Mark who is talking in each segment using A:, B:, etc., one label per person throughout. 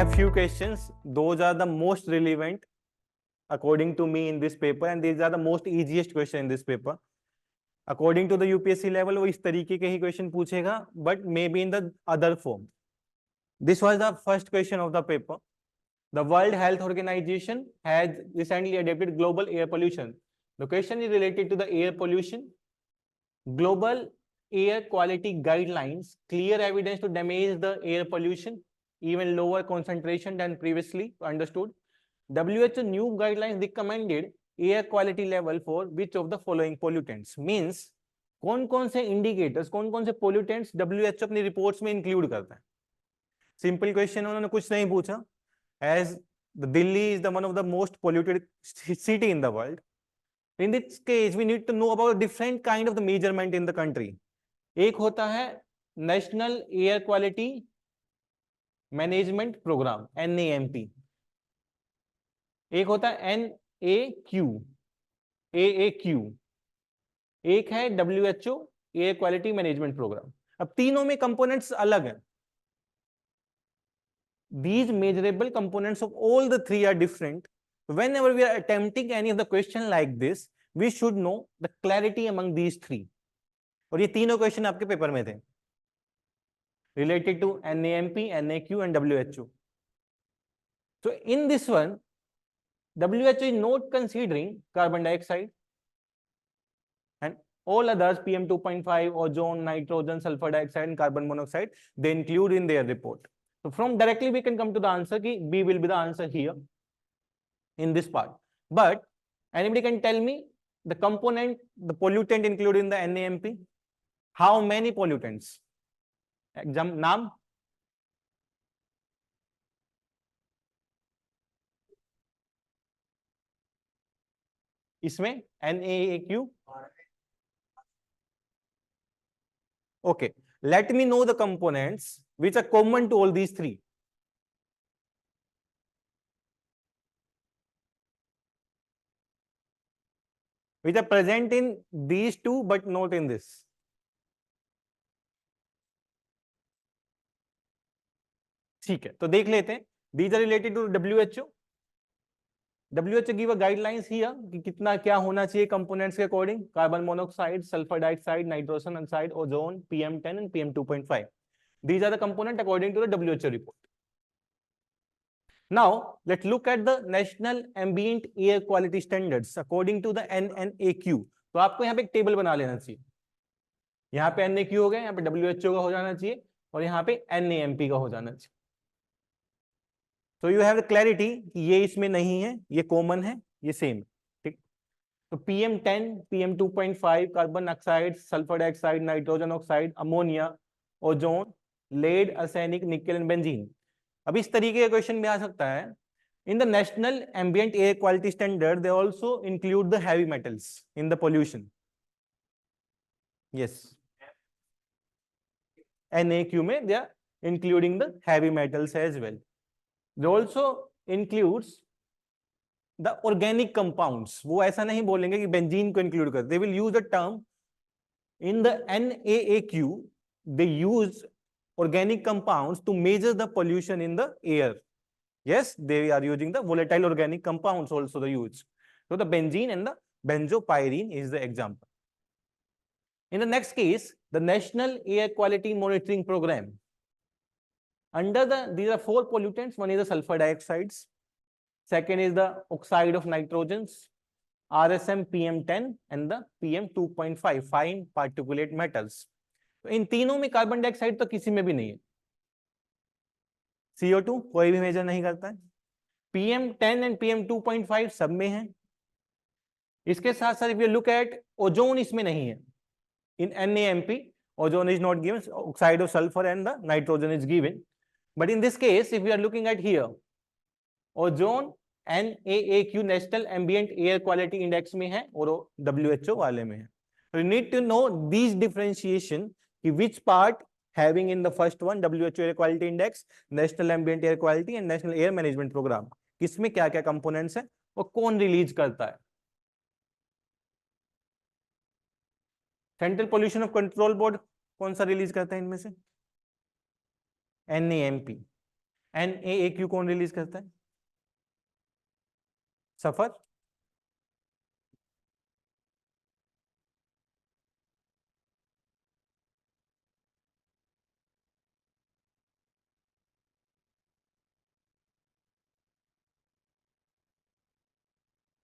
A: have few questions. Those are the most relevant according to me in this paper, and these are the most easiest question in this paper. According to the UPSC level, वो इस तरीके के ही question पूछेगा, but maybe in the other form. This was the first question of the paper. The World Health Organization has recently adopted global air pollution. The question is related to the air pollution. Global air quality guidelines, clear evidence to damage the air pollution, even lower concentration than previously understood. WHO new guidelines recommended air quality level for which of the following pollutants? Means कौन कौन से indicators, कौन कौन से pollutants WHO अपनी reports में include करता है? Simple question, उन्होंने कुछ नहीं पूछा. As the Delhi is the one of the most polluted city in the world. In this case, we need to know about different kind of the measurement in the country. एक होता है National Air Quality Management Program, NAMP. एक होता है NAQ, AAQ. एक है WHO Air Quality Management Program. अब तीनों में components अलग हैं. These measurable components of all the three are different. Whenever we are attempting any of the question like this, we should know the clarity among these three. और ये तीनों question आपके paper में थे related to NAMP, NAQ and WHO. So in this one, WHO is not considering carbon dioxide and all others, PM 2.5, ozone, nitrogen, sulfur dioxide and carbon monoxide, they include in their report. So from directly we can come to the answer ki B will be the answer here in this part. But anybody can tell me the component, the pollutant included in the NAMP? How many pollutants? Exam naam? इसमें NAAQ. Okay, let me know the components which are common to all these three. Which are present in these two but not in this. ठीक है, तो देख लेते हैं. These are related to WHO. WHO give a guidelines here कि कितना क्या होना चाहिए components के according. Carbon monoxide, sulfur dioxide, nitrogen oxide, ozone, PM10 and PM 2.5. These are the components according to the WHO report. Now let's look at the National Ambient Air Quality Standards according to the NNAQ. तो आपको यहाँ पे एक table बना लेना चाहिए. यहाँ पे NAQ हो गया, यहाँ पे WHO का हो जाना चाहिए और यहाँ पे NAMP का हो जाना चाहिए. तो यू हैव क्लैरिटी कि ये इसमें नहीं है, ये कॉमन है, ये सेम. ठीक. तो PM10, PM 2.5, carbon oxide, sulphur dioxide, nitrogen oxide, ammonia, ozone, lead, arsenic, nickel and benzene. अब इस तरीके का क्वेश्चन भी आ सकता है. In the national ambient air quality standard they also include the heavy metals in the pollution. Yes, NAQ में they are including the heavy metals as well. They also includes the organic compounds. वो ऐसा नहीं बोलेंगे कि benzene को include कर. They will use the term in the NAAQ. They use organic compounds to measure the pollution in the air. Yes, they are using the volatile organic compounds also they use. So the benzene and the benzopyrene is the example. In the next case, the National Air Quality Monitoring Program. Under these are four pollutants. One is the sulfur dioxides. Second is the oxide of nitrogens, RSM PM10 and the PM 2.5 fine particulate metals. तो इन तीनों में carbon dioxide तो किसी में भी नहीं है. CO2 कोई भी मेजर नहीं करता है. PM10 and PM 2.5 सब में है. इसके साथ साथ if you look at ozone इसमें नहीं है. In NAMP ozone is not given. Oxide of sulfur and the nitrogen is given. But in this case, if we are looking at here, ozone NAAQ National Ambient Air Quality Index में है और WHO वाले में है. So you need to know these differentiation कि which part having in the first one WHO Air Quality Index, National Ambient Air Quality and National Air Management Program. किसमें क्या क्या components है और कौन रिलीज करता है. Central pollution of control board कौन सा रिलीज करता है इनमें से? NAMP. NAAQ कौन रिलीज करता है? सफर।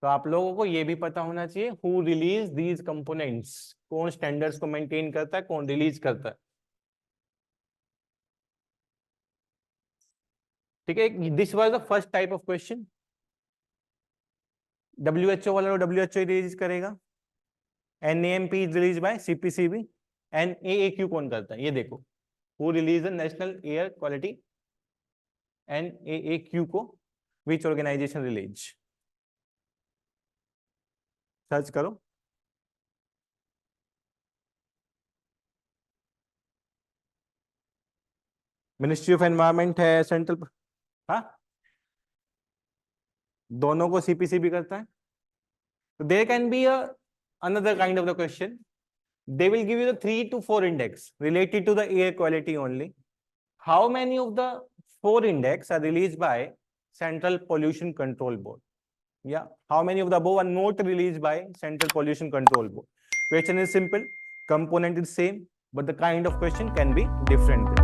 A: तो आप लोगों को ये भी पता होना चाहिए हु रिलीज दीज कंपोनेंट्स, कौन स्टैंडर्ड्स को मेंटेन करता है, कौन रिलीज करता है। ठीक है, this was the first type of question. WHO वाला WHO रिलीज करेगा, NAMP is release by CPCB, NAAQ कौन करता है? ये देखो, who release the national air quality, NAAQ को विच ऑर्गेनाइजेशन रिलीज? सर्च करो। मिनिस्ट्री ऑफ एनवायरमेंट है, सेंट्रल। हाँ, दोनों को CPCB करता है। तो there can be another kind of the question. They will give you the 3 to 4 index related to the air quality only. How many of the 4 index are released by Central Pollution Control Board? Yeah, how many of the above are not released by Central Pollution Control Board? Question is simple, component is same, but the kind of question can be different.